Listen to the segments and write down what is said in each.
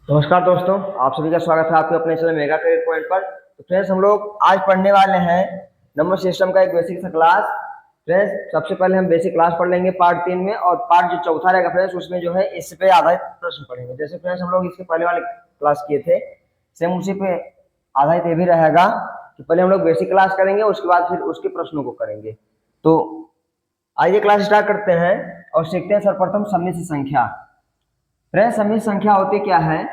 नमस्कार दोस्तों, आप सभी का स्वागत है आपके अपने चैनल मेगा करियर पॉइंट पर। तो फ्रेंड्स, हम लोग आज पढ़ने वाले हैं नंबर सिस्टम का एक बेसिक सा क्लास। फ्रेंड्स, सबसे पहले हम बेसिक क्लास पढ़ लेंगे पार्ट 3 में, और पार्ट जो चौथा रहेगा फ्रेंड्स उसमें जो है इस पे आधारित प्रश्न पढ़ेंगे। जैसे फ्रेंड्स हम लोग इसके पहले वाले क्लास किए थे, सेम उसी पे आधारित ये भी रहेगा कि पहले हम लोग बेसिक क्लास करेंगे, उसके बाद फिर उसके प्रश्नों को करेंगे। तो आइए क्लास स्टार्ट करते हैं और सीखते हैं सर्वप्रथम सम्मिश्र संख्या। फ्रेंड्स, सम्मिश्र संख्या होती क्या है?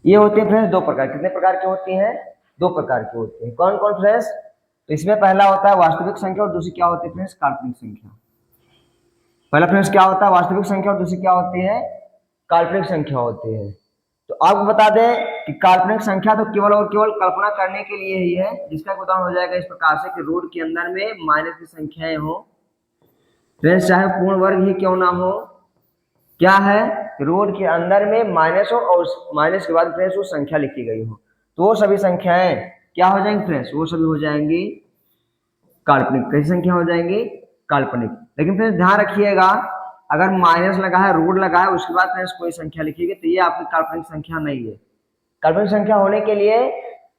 ये होती है फ्रेंड्स दो प्रकार। कितने प्रकार की होती हैं? दो प्रकार की होती है। कौन कौन फ्रेंड्स? तो इसमें पहला होता है वास्तविक संख्या और दूसरी क्या होती है फ्रेंड्स? काल्पनिक संख्या। पहला फ्रेंड्स क्या होता है? वास्तविक संख्या, और दूसरी क्या होती है? काल्पनिक संख्या होती है। तो आपको बता दें कि काल्पनिक संख्या तो केवल और केवल कल्पना करने के लिए ही है, जिसका उदाहरण हो जाएगा इस प्रकार से कि रोड के अंदर में माइनस की संख्याएं हो फ्रेंड्स, चाहे पूर्ण वर्ग ही क्यों ना हो। क्या है? रोड के अंदर में माइनस हो और माइनस के बाद फ्रेंड्स वो संख्या लिखी गई हो, तो वो सभी संख्याएं क्या हो जाएंगी फ्रेंड्स? वो सभी हो जाएंगी काल्पनिक। कैसी संख्या हो जाएंगी? काल्पनिक। लेकिन फ्रेंड्स ध्यान रखिएगा, अगर माइनस लगा है, रोड लगा है, उसके बाद फ्रेंड्स कोई संख्या लिखिएगा तो ये आपकी काल्पनिक संख्या नहीं है। काल्पनिक संख्या होने के लिए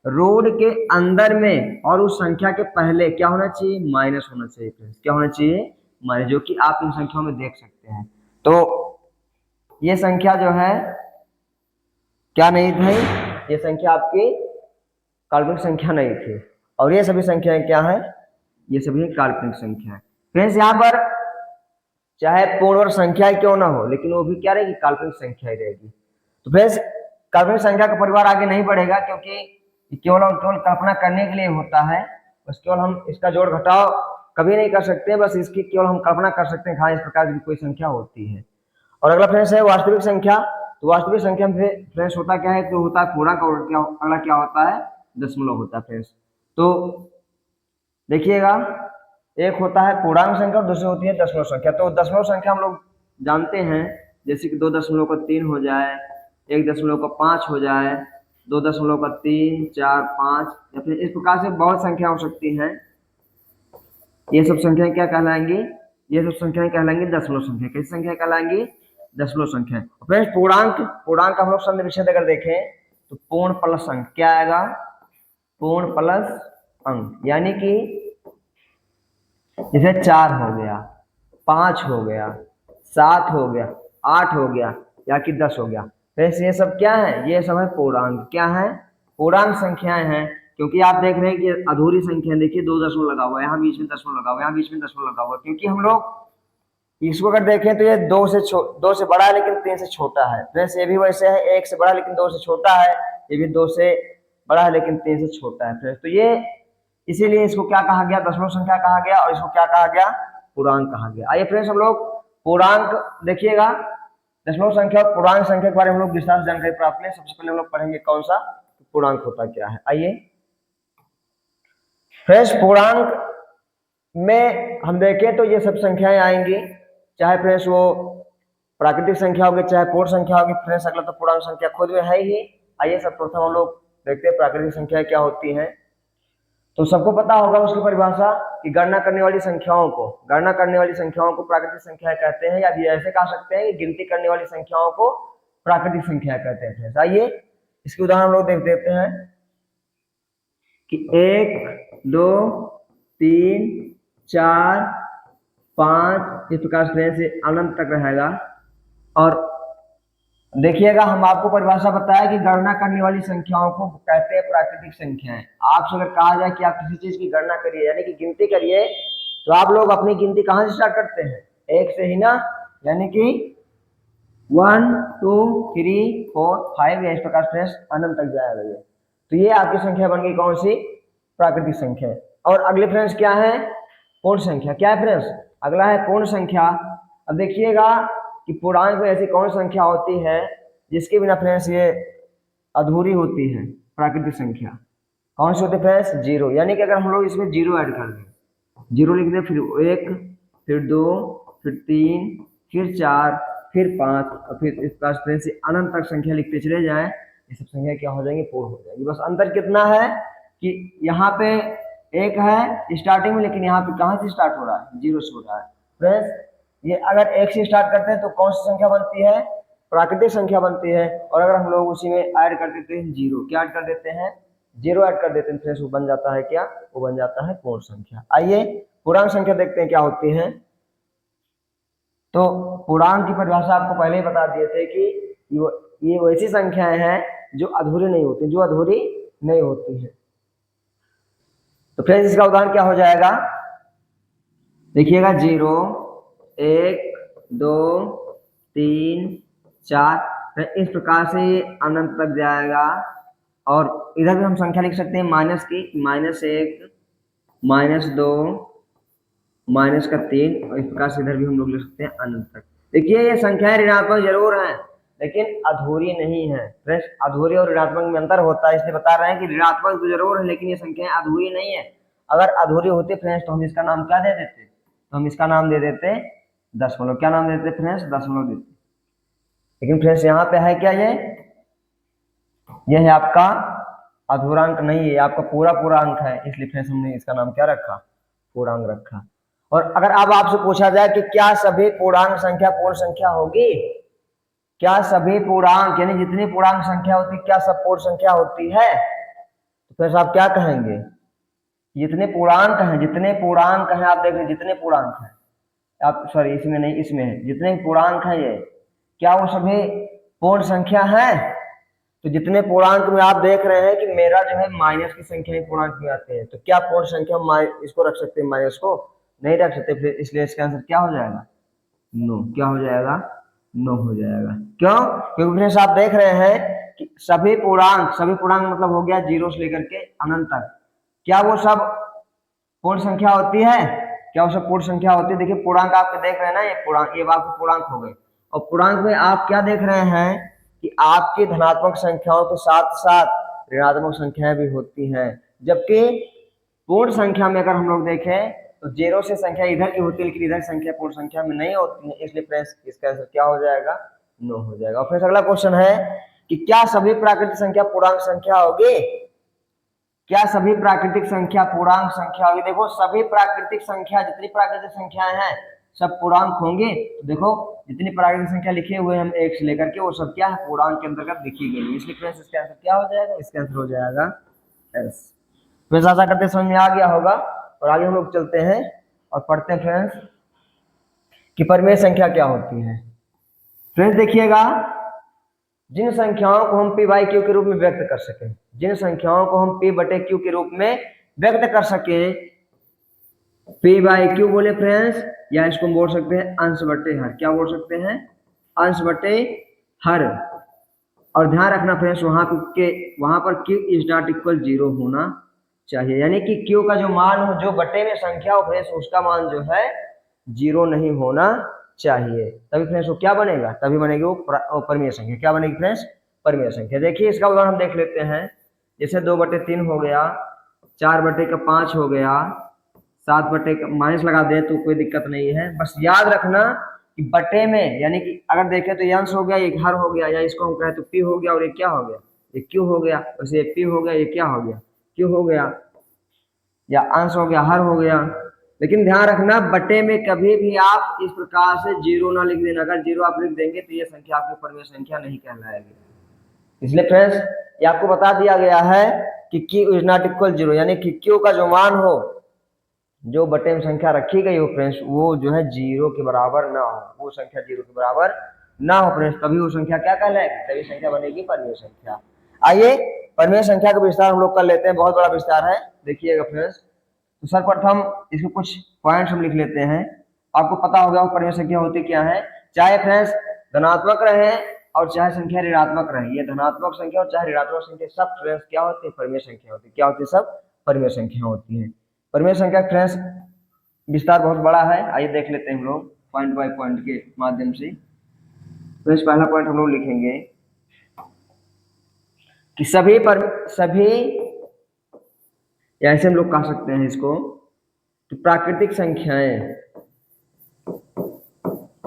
रोड के अंदर में और उस संख्या के पहले क्या होना चाहिए? माइनस होना चाहिए फ्रेंड्स। क्या होना चाहिए? माइनस, जो कि आप इन संख्याओं में देख सकते हैं। तो ये संख्या जो है क्या नहीं थी? ये संख्या आपकी काल्पनिक संख्या नहीं थी, और ये सभी संख्याएं क्या है? ये सभी काल्पनिक संख्या है। फ्रेंड्स, यहाँ पर चाहे पूर्ण वर्ग संख्या क्यों ना हो, लेकिन वो भी क्या रहेगी? काल्पनिक संख्या ही रहेगी। तो फ्रेंड्स, काल्पनिक संख्या का परिवार आगे नहीं बढ़ेगा, क्योंकि केवल और केवल कल्पना करने के लिए होता है। बस केवल हम इसका जोड़ घटाव कभी नहीं कर सकते, बस इसकी केवल हम कल्पना कर सकते हैं हाँ इस प्रकार की कोई संख्या होती है। और अगला फ्रेंड्स है वास्तविक संख्या। तो वास्तविक संख्या में फ्रेंड्स होता क्या है? तो होता है पूर्णांक, और अगला क्या होता है? दशमलव होता है फ्रेंड्स। तो देखिएगा, एक होता है पूर्णांक संख्या और दूसरी होती है दशमलव संख्या। तो दशमलव संख्या हम लोग जानते हैं, जैसे कि 2.3 हो जाए, 1.5 हो जाए, 2.3, 4, 5, या फिर इस प्रकार से बहुत संख्या हो सकती है। ये सब संख्याएं क्या कहलाएंगी? ये सब संख्याएं कहलाएंगी दशमलव संख्या। कैसी संख्या कहलाएंगी? दशमलव संख्या। फ्रेंड्स, पूर्णांक, पूर्णांक हम लोग शब्द विषय अगर देखें तो पूर्ण प्लस अंक क्या आएगा? पूर्ण प्लस अंक, यानी कि जैसे 4 हो गया, 5 हो गया, 7 हो गया, 8 हो गया, या कि 10 हो गया। फ्रेंड्स, ये सब क्या है? ये सब है पूर्णांक। क्या है? पूर्णांक संख्याएं हैं। क्योंकि आप देख रहे हैं कि अधूरी संख्या, देखिए 2 दशमलव लगा हुआ है, यहाँ बीच में दशमलव लगा हुआ है, यहाँ बीच में दशमलव लगा हुआ है, क्योंकि हम लोग इसको अगर देखें तो ये 2 से बड़ा है लेकिन 3 से छोटा है। फ्रेंड्स, ये भी वैसे है, 1 से बड़ा लेकिन 2 से छोटा है, ये भी 2 से बड़ा है लेकिन 3 से छोटा है फ्रेंड्स। तो ये इसीलिए इसको क्या कहा गया? दशमलव संख्या कहा गया, और इसको क्या कहा गया? पूर्णांक कहा गया। आइए फ्रेंड्स, हम लोग पूर्णांक देखिएगा, दशमलव संख्या और पूर्णांक संख्या के बारे में हम लोग विस्तार से जानकारी प्राप्त करें। सबसे पहले हम लोग पढ़ेंगे कौन सा पूर्णांक होता क्या है। आइए फ्रेंड्स, पूर्णांक में हम देखें तो ये सब संख्याएं आएंगी, चाहे फ्रेंड्स वो प्राकृतिक संख्या होगी, चाहे पूर्ण संख्या होगी। फ्रेंड्स, अगला तो पूर्णांक संख्या खुद में है ही। आइए सब प्रथम हम लोग देखते हैं प्राकृतिक संख्या क्या होती है। तो सबको पता होगा उसकी परिभाषा कि गणना करने वाली संख्याओं को, गणना करने वाली संख्याओं को प्राकृतिक संख्या कहते हैं, या भी ऐसे कह सकते हैं कि गिनती करने वाली संख्याओं को प्राकृतिक संख्या कहते हैं। आइए इसके उदाहरण हम लोग देख देते हैं कि 1, 2, 3, 4, 5 इस प्रकार से अनंत तक रहेगा। और देखिएगा, हम आपको परिभाषा बताया कि गणना करने वाली संख्याओं को कहते हैं प्राकृतिक संख्याएं। आपसे अगर कहा जाए कि आप किसी चीज की गणना करिए, यानी कि गिनती करिए, तो आप लोग अपनी गिनती कहां से स्टार्ट करते हैं? 1 से ही ना, यानी कि 1, 2, 3, 4, 5 या इस प्रकार से अनंत तक जाएगा ये। तो ये आपकी संख्या बन गई कौन सी? प्राकृतिक संख्या। और अगले फ्रेंड्स क्या है? पूर्ण संख्या। क्या है फ्रेंड्स? अगला है पूर्ण संख्या। अब देखिएगा कि पूर्णांक में ऐसी कौन संख्या होती है जिसके बिना फ्रेंड्स ये अधूरी होती है? प्राकृतिक संख्या कौन सी होती है फ्रेंड्स? जीरो। यानी कि अगर हम लोग इसमें जीरो ऐड कर दें, जीरो लिख दें, फिर 1, फिर 2, फिर 3, फिर 4, फिर 5, और फिर इस प्रकार फ्रेंड्स अनंत तक संख्या लिखते चले जाएं, ये सब संख्या क्या हो जाएंगी? पूर्ण हो जाएंगी। बस अंतर कितना है कि यहाँ पे 1 है स्टार्टिंग में, लेकिन यहाँ पे कहाँ से स्टार्ट हो रहा है? जीरो से हो रहा है। फ्रेंड्स, ये अगर 1 से स्टार्ट करते हैं तो कौन सी संख्या बनती है? प्राकृतिक संख्या बनती है, और अगर हम लोग उसी में ऐड कर देते हैं जीरो, क्या ऐड कर देते हैं, जीरो ऐड कर देते हैं फ्रेंड्स, वो बन जाता है क्या, वो बन जाता है पूर्ण संख्या। आइए पूर्णांक संख्या देखते हैं क्या होती है। तो पूर्णांक की परिभाषा आपको पहले ही बता दिए थे कि ये वैसी संख्याएं हैं जो अधूरी नहीं होती, जो अधूरी नहीं होती है। तो फ्रेंड्स इसका उदाहरण क्या हो जाएगा, देखिएगा 0 1 2 3 4, इस प्रकार से ये अनंत तक जाएगा। और इधर भी हम संख्या लिख सकते हैं माइनस की, -1 -2 -3, और इस प्रकार से इधर भी हम लोग लिख सकते हैं अनंत तक। देखिए ये संख्याएं ऋणात्मक जरूर हैं लेकिन अधूरी नहीं है फ्रेंड्स, अधूरी और ऋणात्मक में अंतर होता है, इसलिए बता रहे हैं कि ऋणात्मक तो जरूर है लेकिन ये संख्याएं अधूरी नहीं है। अगर अधूरी होती फ्रेंड्स तो हम इसका नाम क्या दे देते, तो हम इसका नाम दे देते दशमलव। क्या नाम देते फ्रेंड्स, दशमलव देते। लेकिन फ्रेंड्स यहाँ पे है क्या, ये है आपका अधूरांक नहीं है, आपका पूरा अंक है, इसलिए फ्रेंड्स हमने इसका नाम क्या रखा, पूर्णांक रखा। और अगर अब आपसे पूछा जाए कि क्या सभी पूर्णांक संख्या पूर्ण संख्या होगी, क्या सभी पूर्णांक यानी जितनी पूर्णांक संख्या होती है क्या सब पूर्ण संख्या होती है, तो फ्रेंड्स आप क्या कहेंगे, जितने पूर्णांक हैं, जितने पूर्णांक हैं आप देख रहे जितने पूर्णांक हैं आप, सॉरी इसमें नहीं, इसमें है, जितने पूर्णांक हैं ये क्या वो सभी पूर्ण संख्या है। तो जितने पूर्णांक में आप देख रहे हैं कि मेरा जो है माइनस की संख्या पूर्णांक में आते हैं, तो क्या पूर्ण संख्या इसको रख सकते हैं, माइनस को नहीं रख सकते, फिर इसलिए इसका आंसर क्या हो जाएगा, नो। क्या हो जाएगा, नो हो जाएगा। क्यों, क्योंकि फ्रेंड्स आप देख रहे हैं कि सभी पूर्णांक मतलब हो गया 0 से लेकर के अनंत तक, क्या वो सब पूर्ण संख्या होती है, क्या वो सब पूर्ण संख्या होती है। देखिए पूर्णांक आप देख रहे हैं ना, ये पूर्णांक, ये आपके पूर्णांक हो गए, और पूर्णांक में आप क्या देख रहे हैं कि आपकी धनात्मक संख्याओं के साथ साथ ऋणात्मक संख्याएं भी होती हैं, जबकि पूर्ण संख्या में अगर हम लोग देखें तो 0 से संख्या इधर की होती है लेकिन इधर संख्या पूर्ण संख्या में नहीं होती है, इसलिए फ्रेंड्स इसका आंसर क्या हो जाएगा, नो हो जाएगा। और फिर अगला क्वेश्चन है कि क्या सभी प्राकृतिक संख्या पूर्णांक संख्या होगी, क्या सभी प्राकृतिक संख्या पूर्णांक संख्या होगी। देखो सभी प्राकृतिक संख्या, जितनी प्राकृतिक संख्याएं हैं सब पूर्णांक होंगे। तो देखो जितनी प्राकृतिक संख्या लिखे हुए हम 1 से लेकर के, वो सब क्या है, पूर्णांक के अंतर्गत लिखी गई, इसलिए फ्रेंड्स इसका आंसर क्या हो जाएगा, इसका आंसर हो जाएगा एस। फ्रेंड्स आशा करते समझ में आ गया होगा, और आगे हम लोग चलते हैं और पढ़ते हैं फ्रेंड्स कि परिमेय संख्या क्या होती है। फ्रेंड्स देखिएगा, जिन संख्याओं को हम p बाई क्यू के रूप में व्यक्त कर सकें, जिन संख्याओं को हम p बटे क्यू के रूप में व्यक्त कर सके, p बाई क्यू बोले फ्रेंड्स, या इसको हम बोल सकते हैं अंश बटे हर। क्या बोल सकते हैं, अंश बटे हर। और ध्यान रखना फ्रेंड्स वहां पर q इज नॉट इक्वल 0 होना चाहिए, यानी कि q का जो मान हो, जो बटे में संख्या हो फ्रेंड्स, उसका मान जो है 0 नहीं होना चाहिए, तभी फ्रेंड्स वो क्या बनेगा, तभी बनेगी वो परिमेय संख्या। क्या बनेगी फ्रेंड्स, परिमेय संख्या। देखिए इसका उदाहरण हम देख लेते हैं, जैसे 2/3 हो गया, 4/5 हो गया, 7 माइनस लगा दे तो कोई दिक्कत नहीं है। बस याद रखना कि बटे में, यानी कि अगर देखें तो ये अंश हो गया, एक हर हो गया, या इसको हम कहें तो p हो गया, और ये क्या हो गया, ये q हो गया। वैसे ये p हो गया, ये क्या हो गया, q हो गया, या अंश हो गया, हर हो गया। लेकिन ध्यान रखना बटे में कभी भी आप इस प्रकार से 0 ना लिख देना, अगर 0 आप लिख देंगे तो ये संख्या आपकी परिमेय संख्या नहीं कहलाएगी। इसलिए फ्रेंड्स ये आपको बता दिया गया है कि q इज नॉट इक्वल 0, यानी कि q का जो मान हो, जो बटे में संख्या रखी गई हो फ्रेंड्स, वो जो है 0 के बराबर ना हो, वो संख्या 0 के बराबर ना हो फ्रेंड्स, तभी वो संख्या क्या कहलाएगी, तभी संख्या बनेगी परिमेय संख्या। आइए परिमेय संख्या का विस्तार हम लोग कर लेते हैं, बहुत बड़ा विस्तार है, देखिएगा फ्रेंड्स। तो सर्वप्रथम इसको कुछ पॉइंट्स हम लिख लेते हैं। आपको पता होगा वो परिमेय संख्या होती क्या है, चाहे फ्रेंड्स धनात्मक रहे और चाहे संख्या ऋणात्मक रहे, ये धनात्मक संख्या और चाहे ऋणात्मक संख्या सब फ्रेंड्स क्या होती है, परिमेय संख्या होती है। क्या होती है, सब परिमेय संख्या होती है। परिमेय संख्या फ्रेंड्स विस्तार बहुत बड़ा है, आइए देख लेते हैं हम लोग पॉइंट बाय पॉइंट के माध्यम से। फ्रेंड्स पहला पॉइंट हम लोग लिखेंगे कि सभी या ऐसे हम लोग कह सकते हैं इसको कि प्राकृतिक संख्याएं,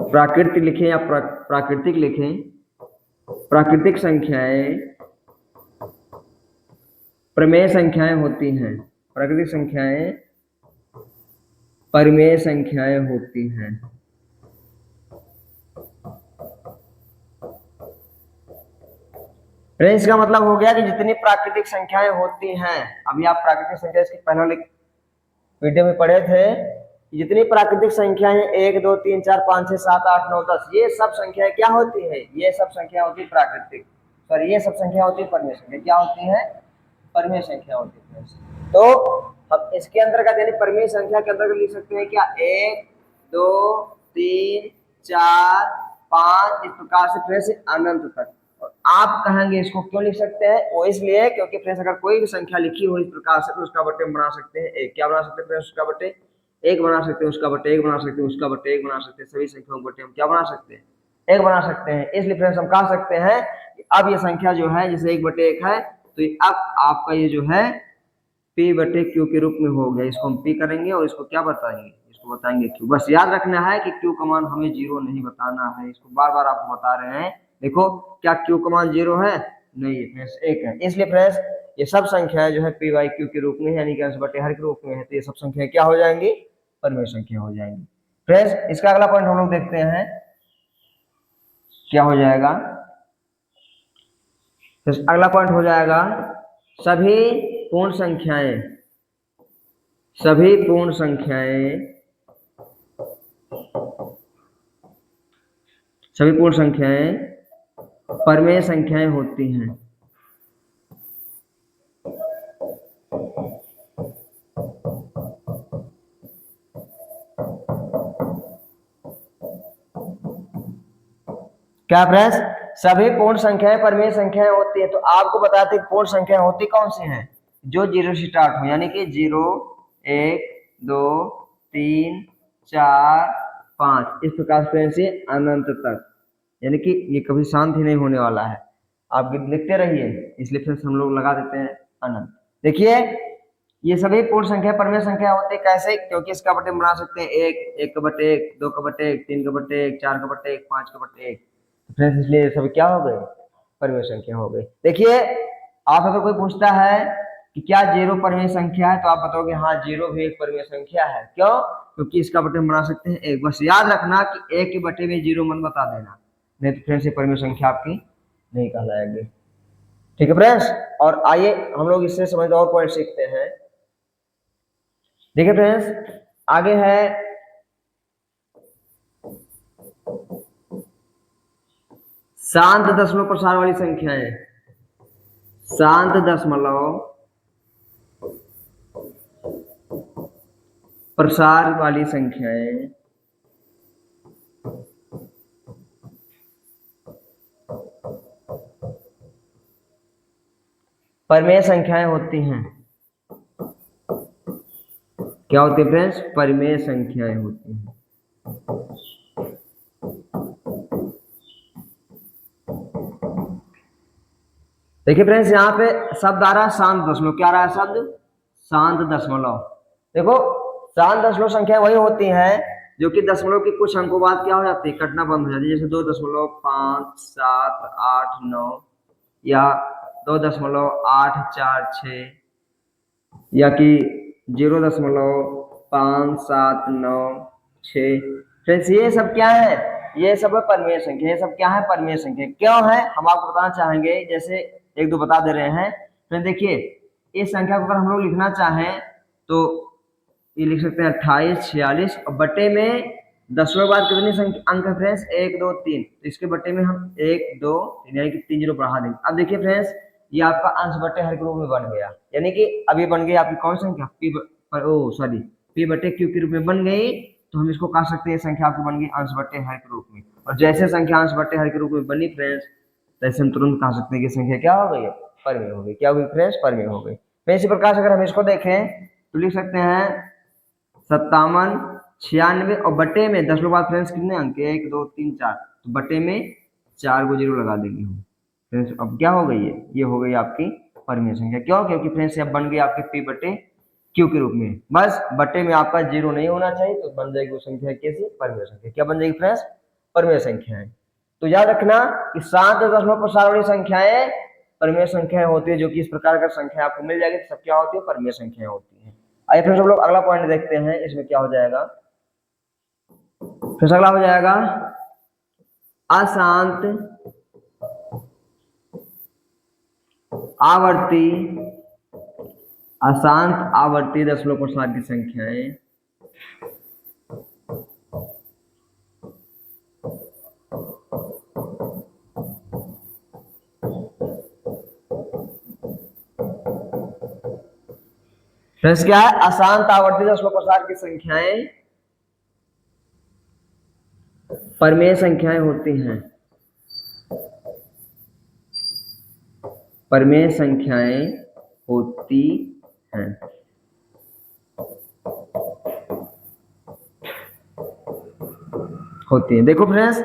प्राकृतिक लिखें या प्राकृतिक लिखें, प्राकृतिक संख्याएं प्रमेय संख्याएं होती हैं, प्राकृतिक संख्याएं परिमेय संख्याएं होती हैं। फ्रेंड्स इसका मतलब हो गया कि जितनी प्राकृतिक संख्याएं होती हैं, अभी आप प्राकृतिक संख्या इसकी पहले वीडियो में पढ़े थे, जितनी प्राकृतिक संख्याएं 1 2 3 4 5 6 7 8 9 10, ये सब संख्याएं क्या होती है? ये सब संख्या होती है प्राकृतिक, सॉरी ये सब संख्या होती है परमेय संख्या। क्या होती है? परमेय संख्या होती है। तो हम इसके अंतर्गत यानी परमेय संख्या के अंतर्गत लिख सकते हैं क्या? 1 2 3 4 5 इस प्रकार से फ्रेंड्स अनंत तक। और आप कहेंगे इसको क्यों लिख सकते हैं? वो इसलिए क्योंकि फ्रेंड्स अगर कोई भी संख्या लिखी हो इस प्रकार से तो उसका बट्टे बना सकते हैं एक। क्या बना सकते हैं फ्रेंड्स? उसका बट्टे एक बना सकते हैं, उसका बट्टे एक बना सकते हैं, उसका बट्टे एक बना सकते हैं। सभी संख्याओं के बट्टे हम क्या बना सकते हैं? एक बना सकते हैं। इसलिए फ्रेंड्स हम कह सकते हैं कि अब ये संख्या जो है जैसे 1/1 है तो अब आपका ये जो है P/Q के रूप में हो गया। इसको हम P करेंगे और इसको क्या बताएंगे? इसको बताएंगे Q। बस याद रखना है कि Q का मान हमें 0 नहीं बताना है। इसको बार बार आपको बता रहे हैं। देखो क्या Q का मान 0 है? नहीं फ्रेंड्स 1 है। इसलिए फ्रेंड्स ये सब संख्याएं जो है P/Q के रूप में यानी कि अंश बटे हर के रूप में है, तो ये सब संख्याएं क्या हो जाएंगी? परमेय संख्या हो जाएंगी। फ्रेंड्स इसका अगला पॉइंट हम लोग देखते हैं क्या हो जाएगा। अगला पॉइंट हो जाएगा सभी पूर्ण संख्याएं, सभी पूर्ण संख्याएं, सभी पूर्ण संख्याएं परमेय संख्याएं होती हैं। क्या फ्रेंड्स? सभी पूर्ण संख्याएं परमेय संख्याएं होती है। तो आपको बताते हैं पूर्ण संख्या होती कौन सी हैं? जो 0 से स्टार्ट हो, यानी कि 0 1 2 3 4 5 इस प्रकार फ्रेंड्स से अनंत तक, यानी कि ये कभी शांत ही नहीं होने वाला है। आप लिखते रहिए, इसलिए फ्रेंड्स हम लोग लगा देते हैं अनंत। देखिए ये सभी पूर्ण संख्या परमेय संख्या होती है। कैसे? क्योंकि इसका बट्टे बना सकते हैं 1 1 का बट्टे 1 2 का बट्टे 1 3 का बट्टे 1 4 का बट्टे 1 5 का बट्टे 1। फ्रेंड्स इसलिए सभी क्या हो गए? परमेय संख्या हो गई। देखिए आप अगर कोई पूछता है कि क्या 0 परमेय संख्या है तो आप बताओगे हाँ 0 भी एक परमेय संख्या है। क्यों? क्योंकि इसका बट्टे बना सकते हैं 1। बस याद रखना कि 1 के बट्टे में 0 मन बता देना, नहीं तो फ्रेंड्स ये परमेय संख्या आपकी नहीं कहलाएगी। ठीक है फ्रेंड्स, और आइए हम लोग इससे समझते और पॉइंट सीखते हैं। देखिए फ्रेंड्स आगे है शांत दशमलव प्रसार वाली संख्याएं। शांत दशमलव प्रसार वाली संख्याएं परमेय संख्याएं होती हैं। क्या होती है फ्रेंड्स? परमेय संख्याएं होती हैं। देखिए फ्रेंड्स यहाँ पे शब्द आ रहा है शांत दशमलव। क्या आ रहा है शब्द? शांत दशमलव। देखो शांत दशमलव संख्या वही होती है जो कि दशमलव के कुछ अंकों बाद क्या हो जाती है? कटना बंद हो जाती है। जैसे 2.5 7 8 9 या 2.846 या कि 0.5796। फ्रेंड्स ये सब क्या है? ये सब है परमेय संख्या। ये सब क्या है? परमेय संख्या। क्यों है हम आपको बताना चाहेंगे, जैसे एक दो बता दे रहे हैं। फ्रेंड्स देखिए इस संख्या को अगर हम लोग लिखना चाहें तो ये लिख सकते हैं 28 46 और बटे में दसवें बाद कितनी संख्या अंक है फ्रेंड्स? 1 2 3। तो इसके बटे में हम 1 2 3 यानी कि 3 जीरो बढ़ा देंगे। अब देखिए फ्रेंड्स ये आपका अंश बटे हर के रूप में बन गया, यानी कि अभी बन गई आपकी कौन संख्या? P बटे Q के रूप में बन गई। तो हम इसको कह सकते हैं संख्या आपकी बन गई अंश बटे हर के रूप में। और जैसे संख्या अंश बटे हर के रूप में बनी फ्रेंड्स तैसे हम तुरंत कह सकते हैं कि संख्या क्या हो गई? परमेय हो गई। क्या हो गई फ्रेंड्स? परमेय हो गई। तो इसी प्रकार से अगर हम इसको देखें तो लिख सकते हैं 57 96 और बटे में 10 बाद फ्रेंड्स कितने अंक? 1 2 3 4। तो बटे में 4 को जीरो लगा देंगे हम फ्रेंड्स। अब क्या हो गई है? ये हो गई आपकी परमेय संख्या। क्यों? क्योंकि फ्रेंड्स अब बन गई आपकी P बटे Q के रूप में। बस बटे में आपका जीरो नहीं होना चाहिए तो बन जाएगी वो संख्या कैसी? परमेय संख्या। क्या बन जाएगी फ्रेंड्स? परमेय संख्या है। तो याद रखना कि 7.0 प्रसार वाली संख्याएं परमेय संख्याएं होती है, जो कि इस प्रकार का संख्या आपको मिल जाएगी तो सब क्या होती है? परमेय संख्याएं होती है। आइए फ्रेंड्स हम लोग अगला पॉइंट देखते हैं, इसमें क्या हो जाएगा। फिर अगला हो जाएगा अशांत आवर्ती अशांत आवर्ती दशमलव प्रसार की संख्याएं प्रश्न क्या है? अशांत आवर्ती दशमलव प्रसार की संख्याएं परिमेय संख्याएं होती हैं। परिमेय संख्याएं होती हैं। होती है। देखो फ्रेंड्स,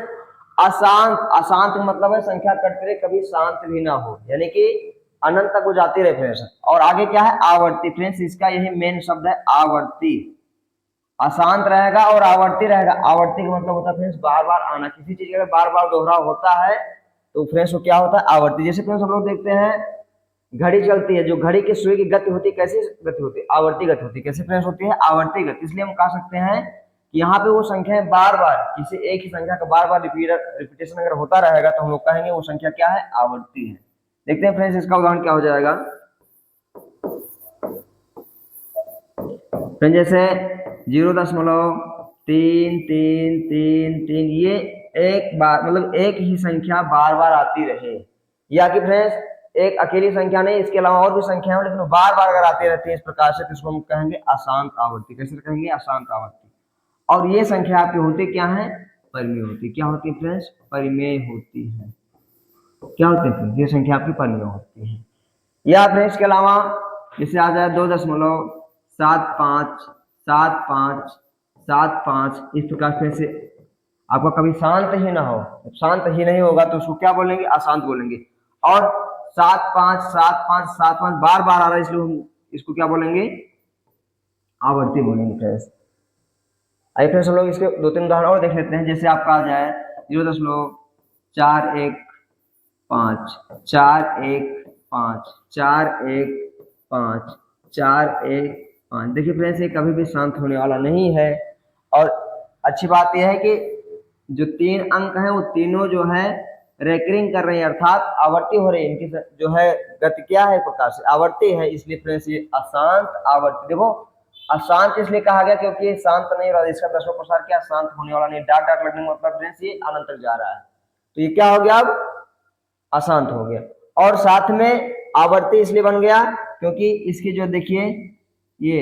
अशांत, अशांत मतलब है संख्या कटती रहे, कभी शांत भी ना हो, यानी कि अनंत तक वो जाती रहे फ्रेंड्स। और आगे क्या है? आवर्ती। फ्रेंड्स इसका यही मेन शब्द है, आवर्ती। अशांत रहेगा और आवर्ती रहेगा। आवर्ती का मतलब होता है फ्रेंड्स बार बार आना। किसी चीज का बार बार दोहराव होता है तो फ्रेंड्स वो क्या होता है? आवर्ती। जैसे फ्रेंड्स हम लोग देखते हैं घड़ी चलती है, जो घड़ी की सुई की गति होती है, कैसी गति होती है? आवर्ती गति होती है। कैसे फ्रेंड्स होती है? आवर्ती गति। इसलिए हम कह सकते हैं कि यहाँ पे वो संख्याएं बार बार, किसी एक ही संख्या का बार बार रिपीटेशन अगर होता रहेगा तो हम लोग कहेंगे वो संख्या क्या है? आवर्ती है। देखते हैं फ्रेंड्स इसका उदाहरण क्या हो जाएगा। फ्रेंड्स जैसे 0.3333 ये एक बार, मतलब एक ही संख्या बार बार आती रहे, या कि फ्रेंड्स एक अकेली संख्या नहीं, इसके अलावा और भी संख्या है लेकिन बार बार अगर आती रहती है इस प्रकार से, तो इसको हम कहेंगे अशांत आवर्ती। कैसे कहेंगे? अशांत आवर्ती। और ये संख्या आपकी होती क्या है? परिमेय होती। क्या होती है फ्रेंड्स? परिमेय होती है। क्या होती है फ्रेंड्स? ये संख्या आपकी परिमेय होती है। या फ्रेंड्स इसके अलावा जैसे आ जाए 2.757575 इस प्रकार से आपका कभी शांत ही ना हो, शांत ही नहीं होगा तो उसको क्या बोलेंगे? अशांत बोलेंगे। और 757575 बार बार आ रहा है, इसलिए हम इसको क्या बोलेंगे? आवर्ती बोलेंगे फ्रेंड्स। आइए फ्रेंड्स हम लोग इसके दो तीन उदाहरण और देख लेते हैं। जैसे आपका आ जाए 0.415 415 415 415। देखिए फ्रेंड्स ये कभी भी शांत होने वाला नहीं है। और अच्छी बात यह है कि जो तीन अंक हैं वो तीनों जो है रेकरिंग कर रहे हैं, अर्थात आवर्ती हो रही है। इनकी जो है गति क्या है? प्रकार से आवर्ती है। इसलिए फ्रेंड्स ये अशांत आवर्ती। देखो अशांत इसलिए कहा गया क्योंकि ये शांत नहीं हो रहा, इसका दशमलव प्रसार क्या? शांत होने वाला नहीं। डाट डाट लगने मतलब फ्रेंड्स ये अनंत तक जा रहा है, तो ये क्या हो गया? अब अशांत हो गया। और साथ में आवर्ती इसलिए बन गया क्योंकि इसकी जो देखिए ये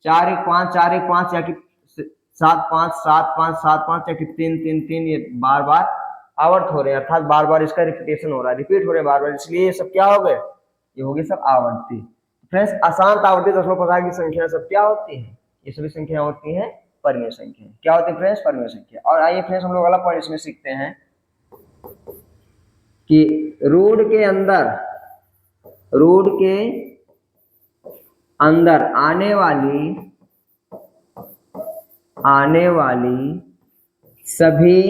415 415 या कि 75 75 या कि 333 ये बार बार आवर्त हो रहे हैं, अर्थात बार बार इसका रिपीटेशन हो रहा है, रिपीट हो रहे हैं बार बार, इसलिए ये सब क्या हो गए? ये हो गए सब आवर्ती। फ्रेंड्स अशांत आवर्ती दशमलव प्रकार की संख्या सब क्या होती है? ये सभी संख्या होती है परिमेय संख्या। क्या होती है फ्रेंड्स? परिमेय संख्या। और आइए फ्रेंड्स हम लोग अगला पॉइंट इसमें सीखते हैं कि रोड के अंदर आने वाली सभी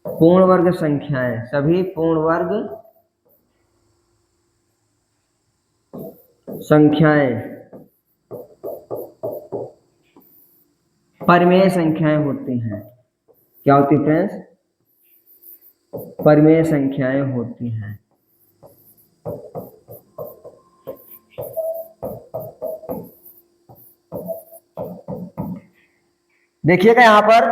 पूर्ण वर्ग संख्याएं, सभी पूर्ण वर्ग संख्याएं परिमेय संख्याएं होती हैं। क्या होती है फ्रेंड्स? परिमेय संख्याएं होती हैं। देखिएगा यहाँ पर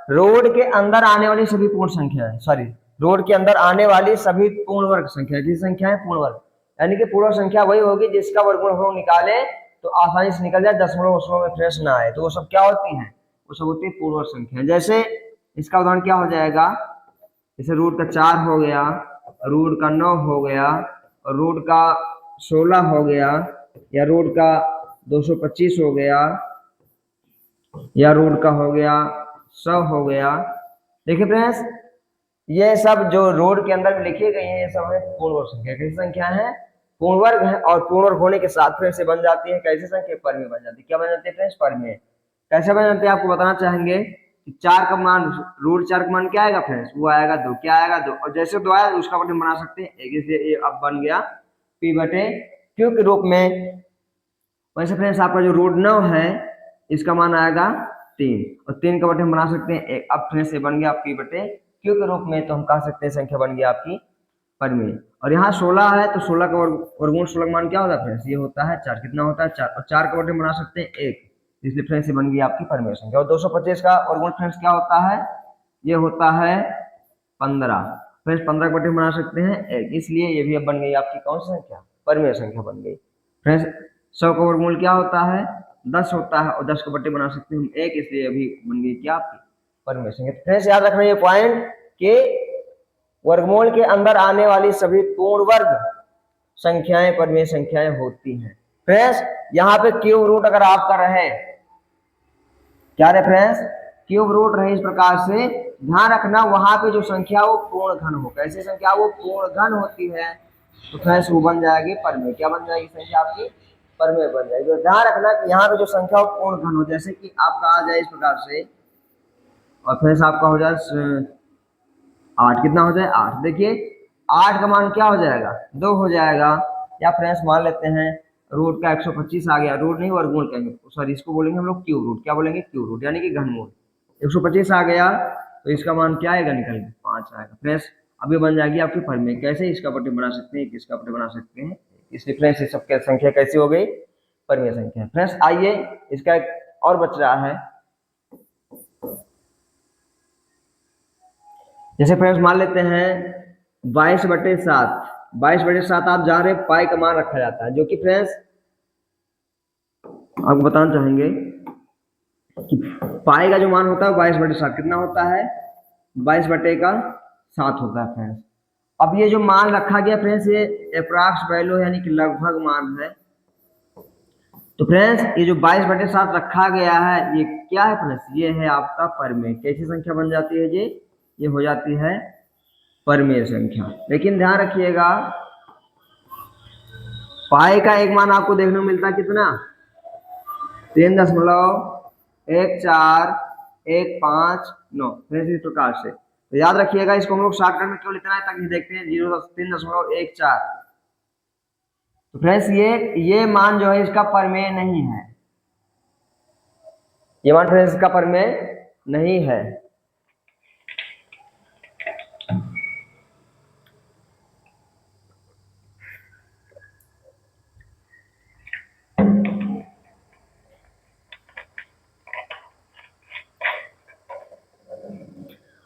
रोड के अंदर आने वाली सभी पूर्ण संख्याएं, सॉरी रोड के अंदर आने वाली सभी पूर्ण वर्ग संख्या, किसी संख्या है पूर्ण वर्ग, यानी कि पूर्ण संख्या वही होगी जिसका वर्गमूल हम लोग निकाले तो आसानी से निकल जाए, दशमलव उसमलव में फ्रेंड्स ना आए, तो वो सब क्या होती हैं? वो सब होती है पूर्ण वर्ग संख्या। जैसे इसका उदाहरण क्या हो जाएगा? जैसे रूट का 4 हो गया, रूट का 9 हो गया, और रूट का 16 हो गया, या रूट का 225 हो गया, या रूट का हो गया 100 हो गया। देखिए फ्रेंड्स ये सब जो रोड के अंदर लिखी गई हैं ये सब है पूर्ण वर्ग संख्या। कैसी संख्या है? पूर्ण वर्ग है। और पूर्ण वर्ग होने के साथ फ्रेंड्स से बन जाती है कैसी संख्या? परिमेय बन जाती है। क्या बन जाती है फ्रेंड्स? परिमेय। कैसे बन जाती है आपको बताना चाहेंगे कि 4 का मान, रूट 4 का मान क्या आएगा फ्रेंड्स? वो आएगा 2। क्या आएगा? 2। और जैसे 2 आया उसका वर्ग बना सकते हैं एक, इसलिए अब बन गया p/q के रूप में। वैसे फ्रेंड्स आपका जो रूट 9 है इसका मान आएगा 3, और 3 का वर्ग हम बना सकते हैं 1। अब फ्रेंड्स ये बन गया p/q के रूप में, तो हम कह सकते हैं संख्या बन गया आपकी परिमेय। और यहाँ 16 है तो 16 का वर्गमूल 16 का मान क्या होता है फ्रेंड्स, ये होता है 4। कितना होता है 4, और 4 का वर्ग बना सकते हैं 1, इसलिए फ्रेंड्स ये बन गई आपकी परिमेय संख्या। और 225 का वर्गमूल फ्रेंड्स क्या होता है, ये होता है 15। फ्रेंड्स 15 का बना सकते हैं 1, इसलिए ये भी अब बन गई आपकी कौन सी संख्या, परिमेय संख्या बन गई। फ्रेंड्स 100 का वर्गमूल क्या होता है 10 होता है, और 10 का बट्टे बना सकते हैं हम 1, इसलिए अभी बन गई क्या आपकी परिमेय संख्या। फ्रेंड्स याद रखना ये पॉइंट कि वर्गमूल के अंदर आने वाली सभी पूर्ण वर्ग संख्याएं परिमेय संख्याएं होती हैं। फ्रेंड्स यहाँ पे क्यूब रूट अगर आप कर रहे हैं, क्या रहे फ्रेंड्स, क्यूब रूट रहे, इस प्रकार से ध्यान रखना वहां पे जो संख्या वो पूर्ण घन हो, कैसी संख्या वो पूर्ण घन होती है, तो फ्रेंड्स वो बन जाएगी परिमेय। क्या बन जाएगी संख्या आपकी, परिमेय बन जाएगी। तो ध्यान रखना कि यहाँ पे जो संख्या वो पूर्ण घन हो, जैसे कि आपका आ जाए इस प्रकार से, और फ्रेंड्स आपका हो जाए 8, कितना हो जाए 8। देखिए 8 का मान क्या हो जाएगा 2 हो जाएगा, या फ्रेंड्स मान लेते हैं रूट का 125 आ गया, रूट नहीं वर्गमूल कहेंगे, सॉरी इसको बोलेंगे हम लोग क्यूब रूट। क्या बोलेंगे क्यूब रूट, यानी कि घनमूल। 125 आ गया तो इसका मान क्या आएगा निकल के 5 आएगा। फ्रेंड्स अभी बन जाएगी आपकी परिमेय। कैसे, इसका पट्टी बना सकते हैं, इसका पट्टी बना सकते हैं, इसलिए फ्रेंड्स ये सब संख्या कैसी हो गई, परिमेय संख्या। फ्रेंड्स आइए इसका एक और बच रहा है, जैसे फ्रेंड्स मान लेते हैं 22/7। 22/7 आप जा रहे हैं, पाई का मान रखा जाता है, जो कि फ्रेंड्स आपको बताना चाहेंगे कि पाई का जो मान होता है 22/7 कितना होता है 22/7 होता है फ्रेंड्स। अब ये जो मान रखा गया फ्रेंड्स ये अप्रॉक्स वैल्यू है, यानी कि लगभग मान है। तो फ्रेंड्स ये जो 22/7 रखा गया है ये क्या है फ्रेंड्स, ये है आपका परिमेय। कैसी संख्या बन जाती है ये हो जाती है परिमेय संख्या। लेकिन ध्यान रखिएगा पाई का एक मान आपको देखने को मिलता है कितना 3.14159 फ्रेंड्स इस प्रकार से। तो याद रखिएगा इसको हम लोग शॉर्टकट में केवल इतना तक देखते हैं 3.14। तो फ्रेंड्स ये मान जो है इसका परिमेय नहीं है, ये मान फ्रेंड्स इसका परिमेय नहीं है।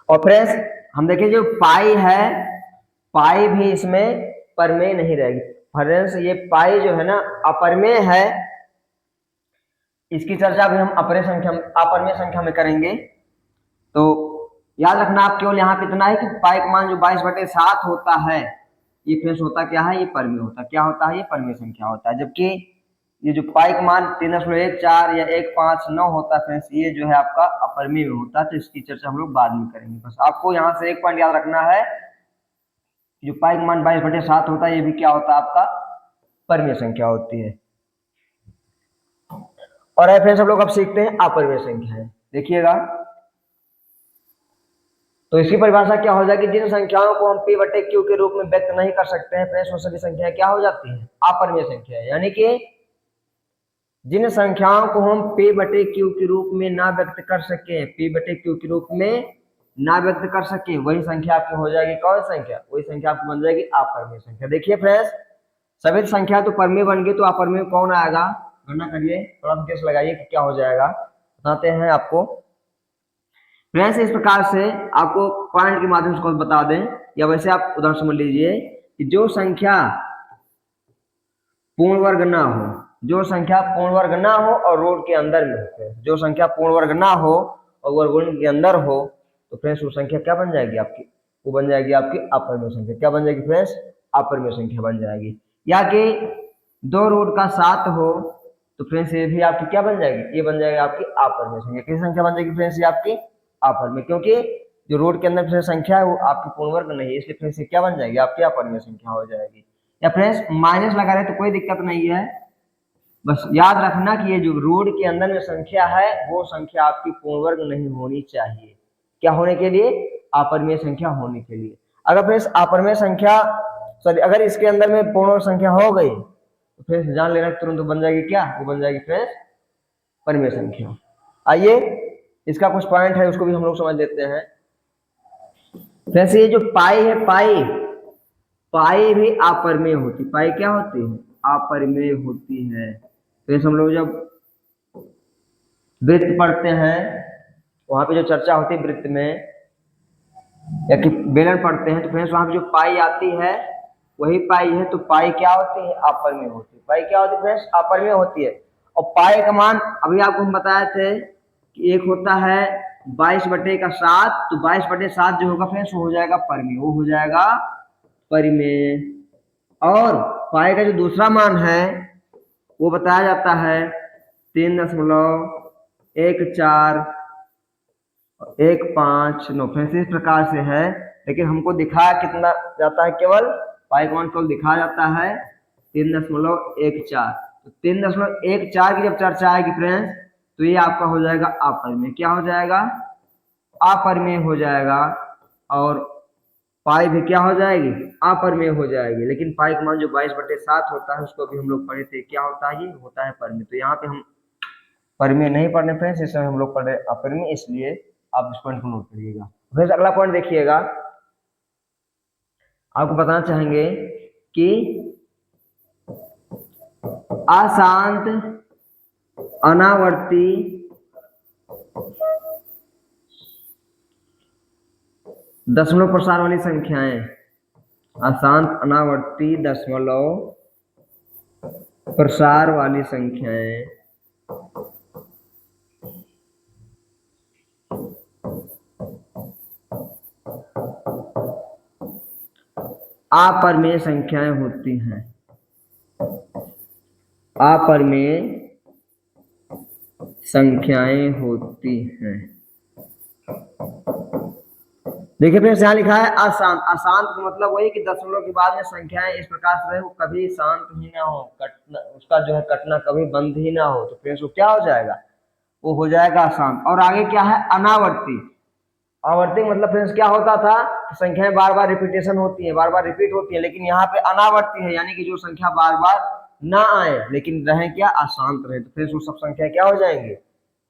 और फ्रेंड्स हम देखें जो पाई है, पाई भी इसमें परिमेय नहीं रहेगी। फ्रेंड्स ये पाई जो है ना अपरिमेय है, इसकी चर्चा भी हम अपरिमेय संख्या में करेंगे। तो याद रखना आप केवल यहाँ पे इतना है कि पाई का मान जो 22/7 होता है ये फ्रेंड्स होता क्या है, ये परिमेय होता, क्या होता है, ये परिमेय संख्या होता है। जबकि ये जो पाई का मान 3.14 या 159 होता है फ्रेंड्स, ये जो है आपका अपरिमेय में होता है। तो इसकी चर्चा हम लोग बाद में करेंगे। बस आपको यहाँ से एक पॉइंट याद रखना है, जो पाई का मान 22/7 होता है ये भी क्या होता है आपका परिमेय संख्या होती है। और फ्रेंड्स हम लोग अब सीखते हैं अपरिमेय संख्याएं। देखिएगा तो इसकी परिभाषा क्या हो जाएगी, जिन संख्याओं को हम p/q के रूप में व्यक्त नहीं कर सकते हैं फ्रेंड्स वो सभी संख्याएं क्या हो जाती हैं अपरिमेय संख्या। यानी कि जिन संख्याओं को हम p/q के रूप में ना व्यक्त कर सके, p/q के रूप में ना व्यक्त कर सके, वही संख्या आपकी हो जाएगी कौन संख्या, वही संख्या आपकी बन जाएगी अपरिमेय संख्या। देखिए फ्रेंड्स सभी संख्या तो परिमेय बन गई, तो अपरिमेय कौन आएगा, गणना करिए, थोड़ा सा गेस लगाइए कि क्या हो जाएगा, बताते हैं आपको। फ्रेंड्स इस प्रकार से आपको पॉइंट के माध्यम से बता दें, या वैसे आप उदाहरण समझ लीजिए कि जो संख्या पूर्ण वर्ग ना हो, जो संख्या पूर्ण वर्ग ना हो और रूट के अंदर में हो, जो संख्या पूर्ण वर्ग ना हो और वर्गमूल के अंदर हो, तो फ्रेंड्स वो संख्या क्या बन जाएगी आपकी, वो बन जाएगी आपकी अपरिमेय संख्या। क्या बन जाएगी फ्रेंड्स, अपरिमेय संख्या बन जाएगी। या कि 2 रूट का 7 हो तो फ्रेंड्स ये भी आपकी क्या बन जाएगी, ये बन जाएगी आपकी अपरिमेय संख्या। किस संख्या बन जाएगी फ्रेंड्स, ये आपकी अपरिमेय, क्योंकि जो रूट के अंदर फ्रेंड्स संख्या है वो आपकी पूर्ण वर्ग नहीं है, इसलिए फ्रेंड्स ये क्या बन जाएगी, आपकी अपरिमेय संख्या हो जाएगी। या फ्रेंड्स माइनस लगा रहे तो कोई दिक्कत नहीं है, बस याद रखना कि ये जो रूट के अंदर में संख्या है वो संख्या आपकी पूर्ण वर्ग नहीं होनी चाहिए। क्या होने के लिए, अपरिमेय संख्या होने के लिए। अगर फ्रेंड्स अपरिमेय संख्या सॉरी अगर इसके अंदर में पूर्ण वर्ग संख्या हो गई तो फ्रेंड्स जान लेना तुरंत बन जाएगी क्या, वो बन जाएगी फ्रेंड्स परिमेय संख्या। आइए इसका कुछ पॉइंट है उसको भी हम लोग समझ लेते हैं। फ्रेंड्स ये जो पाई है, पाई पाई भी अपरिमेय होती, पाई क्या होती है? अपरिमेय होती है। तो हम लोग जब वृत्त पढ़ते हैं वहां पे जो चर्चा होती है वृत्त में, या कि बेलन पढ़ते हैं, तो फ्रेंड्स वहां पे जो पाई आती है वही पाई है। तो पाई क्या होती है? अपरिमेय होती है। पाई क्या होती है फ्रेंड्स? अपरिमेय होती है। और पाई का मान अभी आपको हम बताए थे कि एक होता है 22/7, तो 22/7 जो होगा फ्रेंड्स वो हो जाएगा परिमेय, वो हो जाएगा परिमेय। और पाई का जो दूसरा मान है वो बताया जाता है 3.1415 फ्रेंड्स, इस प्रकार से है। लेकिन हमको दिखाया कितना जाता है? केवल पाई का मान केवल दिखाया जाता है 3.14। तो 3.14 की जब चर्चा आएगी फ्रेंड्स तो ये आपका हो जाएगा अपरिमेय। क्या हो जाएगा? अपरिमेय हो जाएगा। और पाई भी क्या हो जाएगी? अपरिमेय हो जाएगी। लेकिन पाई का मान जो 22/7 होता है उसको भी हम लोग पढ़े थे, क्या होता है? ये होता है परिमेय। तो यहाँ पे हम परिमेय नहीं पढ़ने फ्रेंड्स, इसमें हम लोग पढ़ रहे अपरिमेय, इसलिए आप इस पॉइंट को नोट करिएगा। फिर अगला पॉइंट देखिएगा, आपको बताना चाहेंगे कि अशांत अनावर्ती दशमलव प्रसार वाली संख्याएं, अशांत अनावर्ती दशमलव प्रसार वाली संख्याएं अपरिमेय संख्याएं होती हैं। अपरिमेय संख्याएं होती हैं। देखिए फ्रेंड्स यहाँ लिखा है अशांत। अशांत का मतलब वही कि दशमलव के बाद में संख्याएं इस प्रकार से रहे वो कभी शांत ही ना हो, कटना उसका जो है कटना कभी बंद ही ना हो। तो फ्रेंड्स वो क्या हो जाएगा? वो हो जाएगा अशांत। और आगे क्या है? अनावर्ती। आवर्ती मतलब फ्रेंड्स क्या होता था? संख्याएं बार बार रिपीटेशन होती है, बार बार रिपीट होती है। लेकिन यहाँ पे अनावर्ती है, यानी कि जो संख्या बार बार ना आए लेकिन रहे क्या? अशांत रहे। तो फ्रेंड्स वो सब संख्या क्या हो जाएंगी?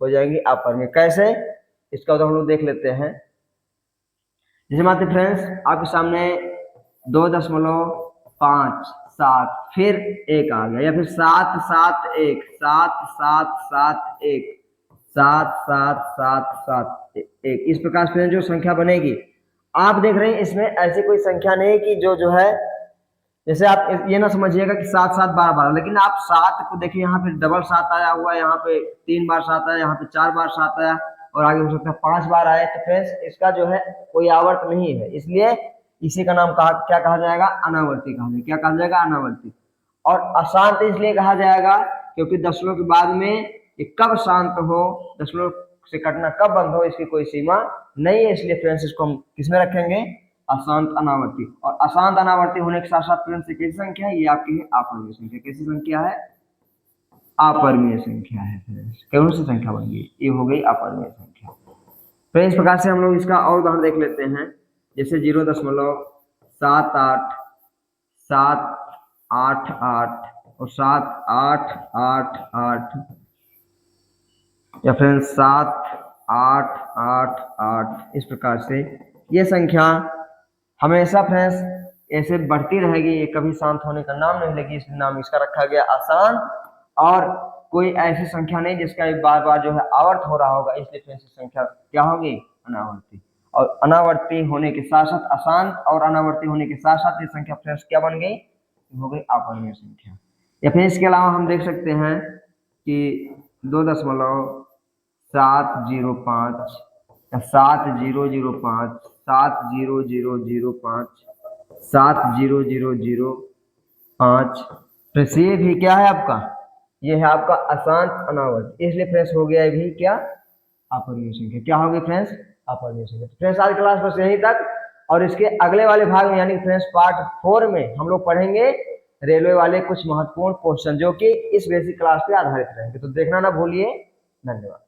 हो जाएंगी अपरिमेय। कैसे? इसका उदाहरण हम लोग देख लेते हैं। जैसे मानते फ्रेंड्स आपके सामने 2.57 फिर एक आ गया, या फिर 771 7771 7771 इस प्रकार से जो संख्या बनेगी, आप देख रहे हैं इसमें ऐसी कोई संख्या नहीं कि जो है, जैसे आप ये ना समझिएगा कि 7 7 12 12, लेकिन आप 7 को देखिए यहाँ पे डबल 7 आया हुआ है, यहाँ पे 3 बार 7 आया, यहाँ पे 4 बार 7 आया, और आगे हो सकता है 5 बार आए। तो फ्रेंड्स इसका जो है कोई आवर्त नहीं है, इसलिए इसी का नाम क्या कहा जाएगा? अनावर्ती कहा जाएगा। क्या कहा जाएगा? अनावर्ती। और अशांत इसलिए कहा जाएगा क्योंकि दशमलव के बाद में ये कब शांत हो, दशमलव से कटना कब बंद हो, इसकी कोई सीमा नहीं है। इसलिए फ्रेंड्स इसको हम किसमें रखेंगे? अशांत अनावर्ती। और अशांत अनावर्ती होने के साथ साथ फ्रेंड्स कैसी संख्या है? ये आपकी है अपरिमेय संख्या। कैसी संख्या है? अपरिमेय संख्या है फ्रेंड्स। कौन सी संख्या बन गई? ये हो गई अपरिमेय संख्या। तो इस प्रकार से हम लोग इसका और उदाहरण देख लेते हैं। जैसे 0.7888 और 7888 या फिर 7888 इस प्रकार से ये संख्या हमेशा फ्रेंड्स ऐसे बढ़ती रहेगी, ये कभी शांत होने का नाम नहीं लेगी, इसलिए नाम इसका रखा गया अशांत। और कोई ऐसी संख्या नहीं जिसका बार बार जो है आवर्त हो रहा होगा, इसलिए फ्रेंड्स संख्या क्या होगी? अनावर्ती। और अनावर्ती होने के साथ साथ अशांत और अनावर्ती होने के साथ साथ ये संख्या फ्रेंड्स क्या बन गई? हो गई अपरिमेय संख्या। या फिर इसके अलावा हम देख सकते हैं कि 2.7005 या 7005 70005 70005 फ्रेंड्स ये भी क्या है आपका? ये है आपका अशांत अनावर्त, इसलिए फ्रेंड्स हो गया भी क्या? अपरिमेय संख्या। क्या होगी फ्रेंड्स? अपरिमेय संख्या। फ्रेंड्स आज क्लास बस यहीं तक, और इसके अगले वाले भाग में यानी फ्रेंड्स पार्ट 4 में हम लोग पढ़ेंगे रेलवे वाले कुछ महत्वपूर्ण क्वेश्चन जो कि इस बेसिक क्लास पे आधारित रहेंगे। तो देखना ना भूलिए। धन्यवाद।